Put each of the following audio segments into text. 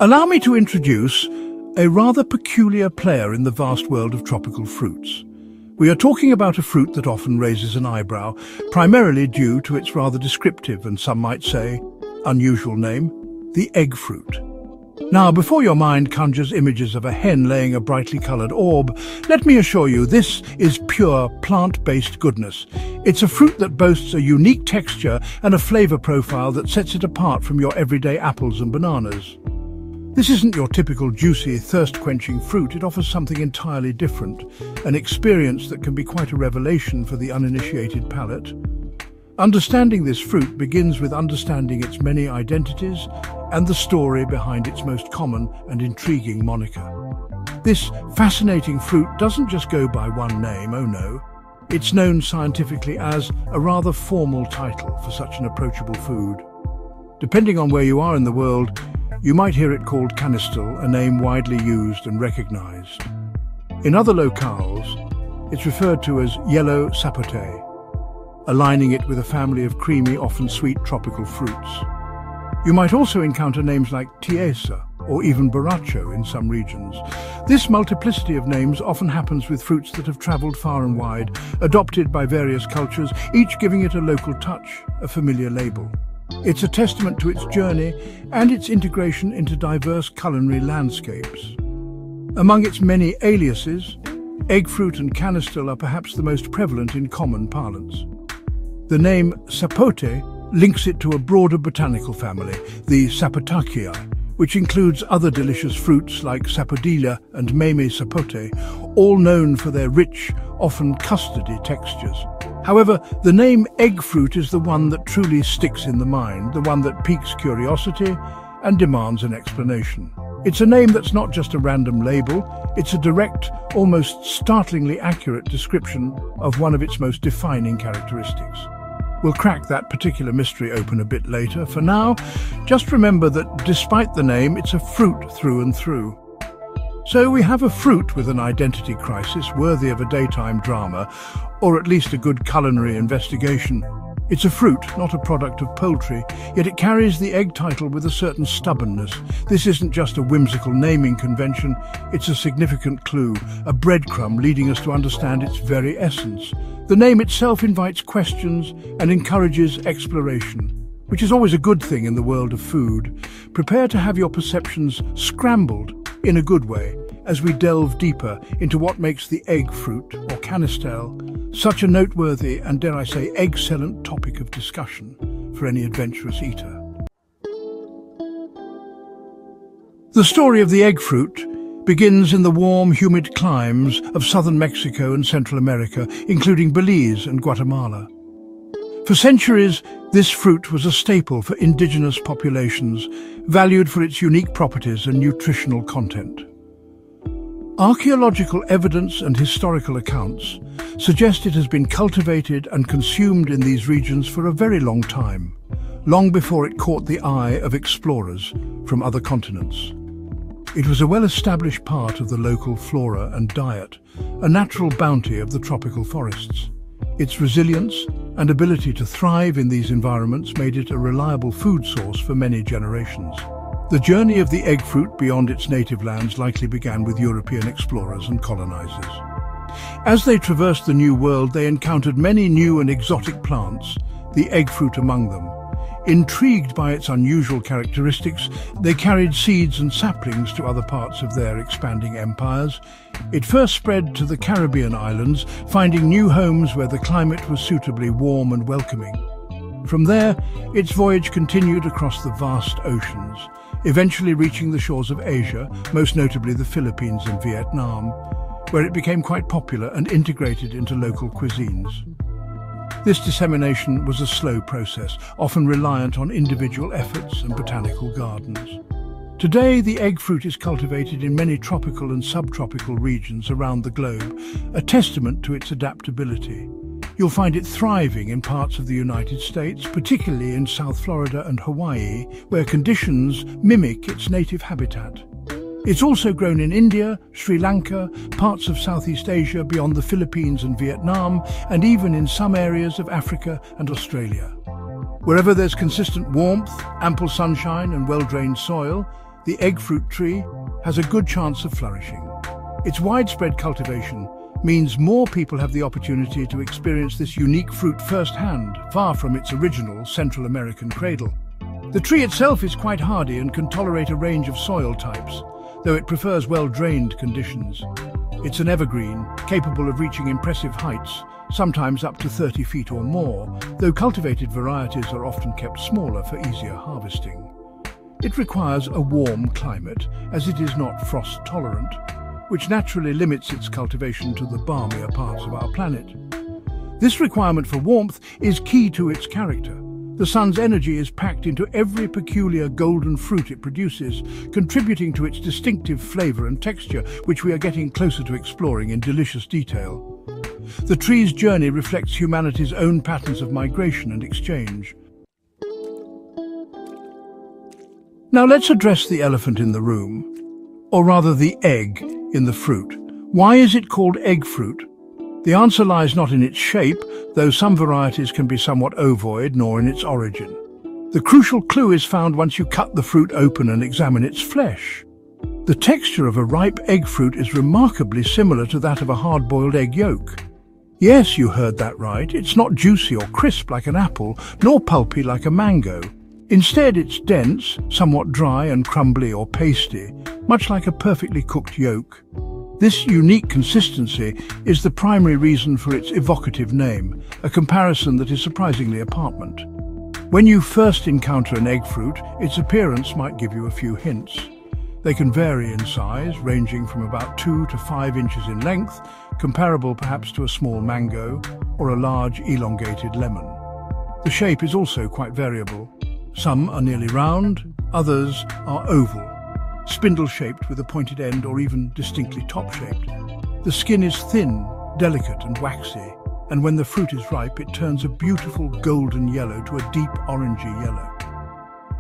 Allow me to introduce a rather peculiar player in the vast world of tropical fruits. We are talking about a fruit that often raises an eyebrow, primarily due to its rather descriptive and some might say unusual name, the egg fruit. Now, before your mind conjures images of a hen laying a brightly coloured orb, let me assure you this is pure plant-based goodness. It's a fruit that boasts a unique texture and a flavour profile that sets it apart from your everyday apples and bananas. This isn't your typical juicy, thirst-quenching fruit. It offers something entirely different, an experience that can be quite a revelation for the uninitiated palate. Understanding this fruit begins with understanding its many identities and the story behind its most common and intriguing moniker. This fascinating fruit doesn't just go by one name, oh no. It's known scientifically as a rather formal title for such an approachable food. Depending on where you are in the world, you might hear it called Canistel, a name widely used and recognized. In other locales, it's referred to as Yellow Sapote, aligning it with a family of creamy, often sweet tropical fruits. You might also encounter names like tiesa or even borracho in some regions. This multiplicity of names often happens with fruits that have travelled far and wide, adopted by various cultures, each giving it a local touch, a familiar label. It's a testament to its journey and its integration into diverse culinary landscapes. Among its many aliases, egg fruit and canistel are perhaps the most prevalent in common parlance. The name sapote links it to a broader botanical family, the Sapotaceae, which includes other delicious fruits like sapodilla and meme sapote, all known for their rich, often custardy textures. However, the name egg fruit is the one that truly sticks in the mind, the one that piques curiosity and demands an explanation. It's a name that's not just a random label, it's a direct, almost startlingly accurate description of one of its most defining characteristics. We'll crack that particular mystery open a bit later. For now, just remember that despite the name, it's a fruit through and through. So we have a fruit with an identity crisis worthy of a daytime drama, or at least a good culinary investigation. It's a fruit, not a product of poultry, yet it carries the egg title with a certain stubbornness. This isn't just a whimsical naming convention, it's a significant clue, a breadcrumb leading us to understand its very essence. The name itself invites questions and encourages exploration, which is always a good thing in the world of food. Prepare to have your perceptions scrambled in a good way as we delve deeper into what makes the egg fruit, or canistel, such a noteworthy and, dare I say, excellent topic of discussion for any adventurous eater. The story of the egg fruit begins in the warm, humid climes of southern Mexico and Central America, including Belize and Guatemala. For centuries, this fruit was a staple for indigenous populations, valued for its unique properties and nutritional content. Archaeological evidence and historical accounts suggest it has been cultivated and consumed in these regions for a very long time, long before it caught the eye of explorers from other continents. It was a well-established part of the local flora and diet, a natural bounty of the tropical forests. Its resilience and ability to thrive in these environments made it a reliable food source for many generations. The journey of the egg fruit beyond its native lands likely began with European explorers and colonizers. As they traversed the New World, they encountered many new and exotic plants, the egg fruit among them. Intrigued by its unusual characteristics, they carried seeds and saplings to other parts of their expanding empires. It first spread to the Caribbean islands, finding new homes where the climate was suitably warm and welcoming. From there, its voyage continued across the vast oceans, eventually reaching the shores of Asia, most notably the Philippines and Vietnam, where it became quite popular and integrated into local cuisines. This dissemination was a slow process, often reliant on individual efforts and botanical gardens. Today, the egg fruit is cultivated in many tropical and subtropical regions around the globe, a testament to its adaptability. You'll find it thriving in parts of the United States, particularly in South Florida and Hawaii, where conditions mimic its native habitat. It's also grown in India, Sri Lanka, parts of Southeast Asia beyond the Philippines and Vietnam, and even in some areas of Africa and Australia. Wherever there's consistent warmth, ample sunshine and well-drained soil, the egg fruit tree has a good chance of flourishing. Its widespread cultivation means more people have the opportunity to experience this unique fruit firsthand, far from its original Central American cradle. The tree itself is quite hardy and can tolerate a range of soil types, though it prefers well-drained conditions. It's an evergreen, capable of reaching impressive heights, sometimes up to 30 feet or more, though cultivated varieties are often kept smaller for easier harvesting. It requires a warm climate, as it is not frost-tolerant, which naturally limits its cultivation to the balmier parts of our planet. This requirement for warmth is key to its character. The sun's energy is packed into every peculiar golden fruit it produces, contributing to its distinctive flavor and texture, which we are getting closer to exploring in delicious detail. The tree's journey reflects humanity's own patterns of migration and exchange. Now let's address the elephant in the room, or rather the egg in the fruit. Why is it called egg fruit? The answer lies not in its shape, though some varieties can be somewhat ovoid, nor in its origin. The crucial clue is found once you cut the fruit open and examine its flesh. The texture of a ripe egg fruit is remarkably similar to that of a hard-boiled egg yolk. Yes, you heard that right. It's not juicy or crisp like an apple, nor pulpy like a mango. Instead, it's dense, somewhat dry and crumbly or pasty, much like a perfectly cooked yolk. This unique consistency is the primary reason for its evocative name, a comparison that is surprisingly apparent. When you first encounter an egg fruit, its appearance might give you a few hints. They can vary in size, ranging from about 2 to 5 inches in length, comparable perhaps to a small mango or a large elongated lemon. The shape is also quite variable. Some are nearly round, others are oval, spindle-shaped with a pointed end or even distinctly top-shaped. The skin is thin, delicate and waxy, and when the fruit is ripe it turns a beautiful golden yellow to a deep orangey yellow.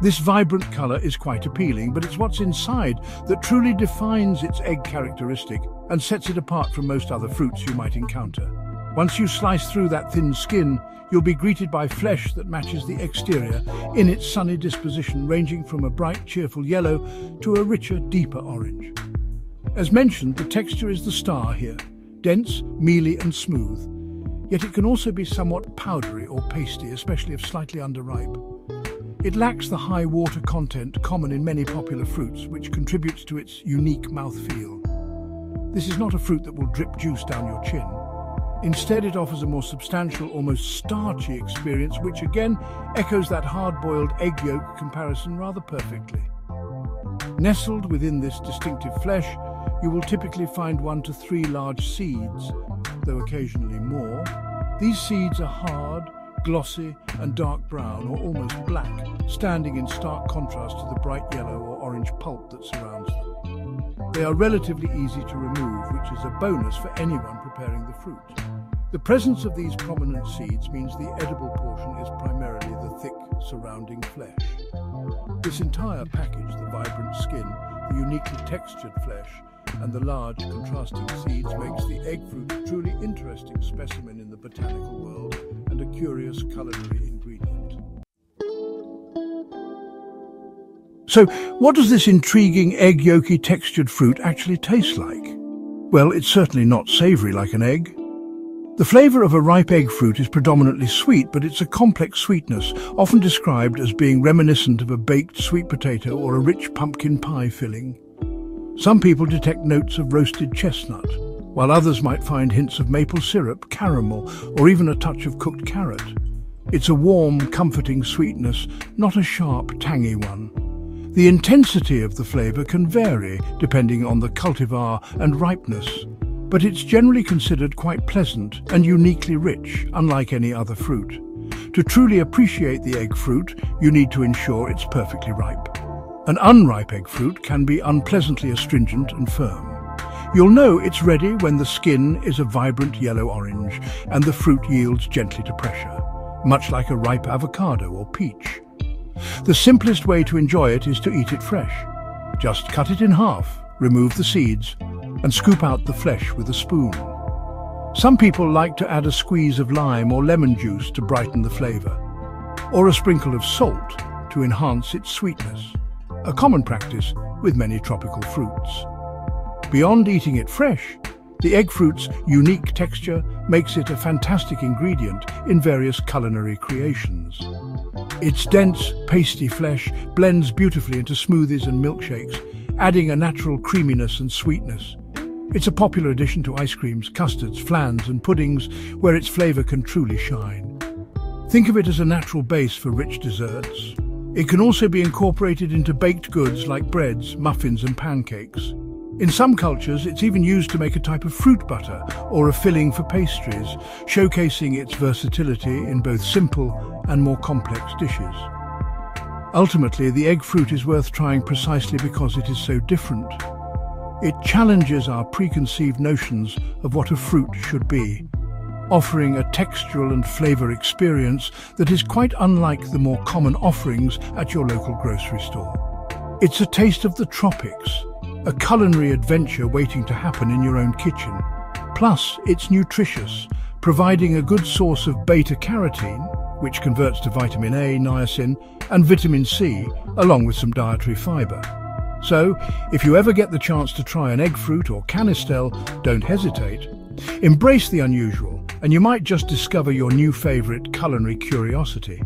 This vibrant colour is quite appealing, but it's what's inside that truly defines its egg characteristic and sets it apart from most other fruits you might encounter. Once you slice through that thin skin, you'll be greeted by flesh that matches the exterior in its sunny disposition, ranging from a bright, cheerful yellow to a richer, deeper orange. As mentioned, the texture is the star here, dense, mealy and smooth. Yet it can also be somewhat powdery or pasty, especially if slightly underripe. It lacks the high water content common in many popular fruits, which contributes to its unique mouthfeel. This is not a fruit that will drip juice down your chin. Instead, it offers a more substantial, almost starchy experience, which again echoes that hard-boiled egg yolk comparison rather perfectly. Nestled within this distinctive flesh, you will typically find 1 to 3 large seeds, though occasionally more. These seeds are hard, glossy and dark brown or almost black, standing in stark contrast to the bright yellow or orange pulp that surrounds them. They are relatively easy to remove, which is a bonus for anyone preparing the fruit. The presence of these prominent seeds means the edible portion is primarily the thick surrounding flesh. This entire package, the vibrant skin, the uniquely textured flesh, and the large contrasting seeds makes the egg fruit a truly interesting specimen in the botanical world and a curious culinary ingredient. So, what does this intriguing egg yolky textured fruit actually taste like? Well, it's certainly not savoury like an egg. The flavour of a ripe egg fruit is predominantly sweet, but it's a complex sweetness, often described as being reminiscent of a baked sweet potato or a rich pumpkin pie filling. Some people detect notes of roasted chestnut, while others might find hints of maple syrup, caramel, or even a touch of cooked carrot. It's a warm, comforting sweetness, not a sharp, tangy one. The intensity of the flavour can vary depending on the cultivar and ripeness, but it's generally considered quite pleasant and uniquely rich, unlike any other fruit. To truly appreciate the egg fruit, you need to ensure it's perfectly ripe. An unripe egg fruit can be unpleasantly astringent and firm. You'll know it's ready when the skin is a vibrant yellow-orange and the fruit yields gently to pressure, much like a ripe avocado or peach. The simplest way to enjoy it is to eat it fresh. Just cut it in half, remove the seeds, and scoop out the flesh with a spoon. Some people like to add a squeeze of lime or lemon juice to brighten the flavour, or a sprinkle of salt to enhance its sweetness. a common practice with many tropical fruits. Beyond eating it fresh, the egg fruit's unique texture makes it a fantastic ingredient in various culinary creations. Its dense, pasty flesh blends beautifully into smoothies and milkshakes, adding a natural creaminess and sweetness. It's a popular addition to ice creams, custards, flans and puddings where its flavor can truly shine. Think of it as a natural base for rich desserts. It can also be incorporated into baked goods like breads, muffins and pancakes. In some cultures, it's even used to make a type of fruit butter or a filling for pastries, showcasing its versatility in both simple and more complex dishes. Ultimately, the egg fruit is worth trying precisely because it is so different. It challenges our preconceived notions of what a fruit should be, offering a textural and flavor experience that is quite unlike the more common offerings at your local grocery store. It's a taste of the tropics, a culinary adventure waiting to happen in your own kitchen. Plus, it's nutritious, providing a good source of beta-carotene, which converts to vitamin A, niacin, and vitamin C, along with some dietary fiber. So, if you ever get the chance to try an egg fruit or canistel, don't hesitate. Embrace the unusual, and you might just discover your new favorite culinary curiosity.